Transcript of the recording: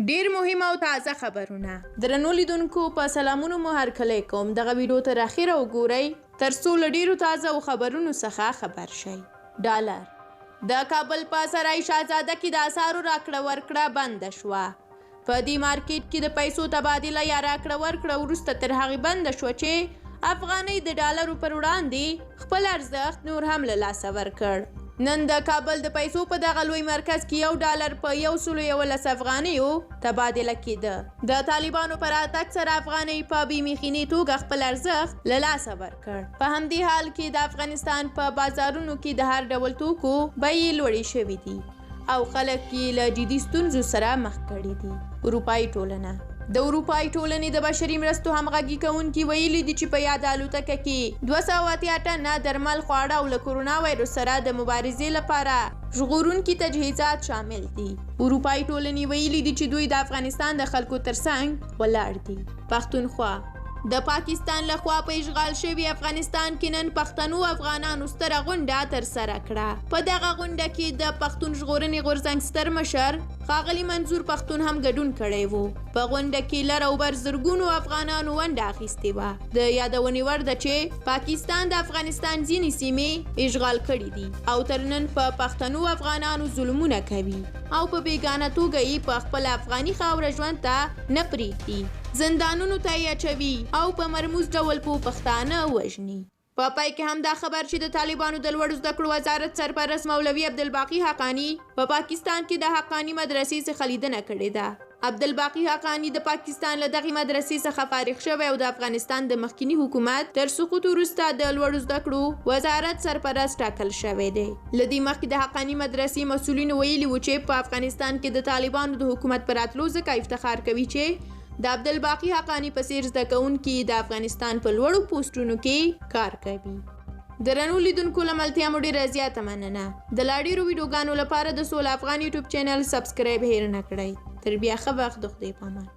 ډیر مهم او تازه خبرونه درنو لیدونکو په سلامونو مو هرکلی کوم. دغه ویډیو تر اخره وګورئ ترڅو له ډیرو تازه او خبرونو څخه خبر شئ. ډالر د کابل په سرای شهزاده کې د اسعارو راکړه ورکړه بنده شوه. په دې مارکیټ کې د پیسو تبادله یا راکړه ورکړه وروسته تر هغې بنده شوه چې افغانۍ د ډالرو پر وړاندې خپل ارزښت نور هم له لاسه ورکړ. نن د کابل د پیسو په دغه لوی مرکز کې $1 په 111 افغانیو تبادله کېده. د طالبانو پر راتګ سره افغانۍ په بې مخینې توګه خپل ارزښت له لاسه ورکړ. په همدې حال کې د افغانستان په بازارونو کې د هر ډول توکو بیې لوړې شوې دي او خلک یې له جدي ستونزو سره مخ کړي دي. اروپایي ټولنه د اروپایي ټولنې د بشري مرستو همغږي کوونکي ویلي دي چې په یاد الوتکه کې 280 ټنه درمل، خواړه او له کورونا وایرس سره د مبارزې لپاره ژغورونکي تجهیزات شامل دي. اروپایي ټولنې ویلي دي چې دوی د افغانستان د خلکو ترڅنګ ولاړ دي. پښتونخوا د پاکستان لخوا په اشغال شوي افغانستان کې نن پښتنو افغانانو ستره غونډه ترسره کړه. په دغه غونډه کې د پښتون ژغورنې غورځنګ ستر مشر ښاغلي منظور پښتون هم ګډون کړی و. په غونډه کې لر او بر زرګونو افغانانو ونډه اخیستې وه. د یادونې وړ ده چې پاکستان د افغانستان ځینې سیمې اشغال کړي دي او تر نن په پښتنو افغانانو ظلمونه کوي او په بیګانه توګه یې په خپل افغاني خاوره ژوند ته نه پرېږدي، زندانونو ته یې اچوي او په مرموز ډول په پښتانه وژني. په پای کې هم دا خبر چې د طالبانو د لوړو زده کړو وزارت سرپرست مولوي عبدالباقي حقاني په پاکستان کې د حقاني مدرسې څخه لیدنه کړې ده. عبدالباقي حقاني د پاکستان له دغې مدرسې څخه فارغ شوی او د افغانستان د مخکینی حکومت تر سقوط وروسته د لوړو زده کړو وزارت سرپرست ټاکل شوی دی. له دې مخکې د حقاني مدرسې مسؤلینو ویلي و چې په افغانستان کې د طالبانو د حکومت پر راتلو ځکه افتخار کوي چې د عبدالباقي حقاني په څیر زده کوونکي د افغانستان په لوړو پوسټونو کې کار کوي. درنو لیدونکو له ملتیا مو ډېره زیاته مننه. د لا ډېرو ویډیوګانو لپاره د سوله افغان یوټیوب چینل سبسکرایب هیر نه کړئ. تر بیا ښه وخت د خدای په امان.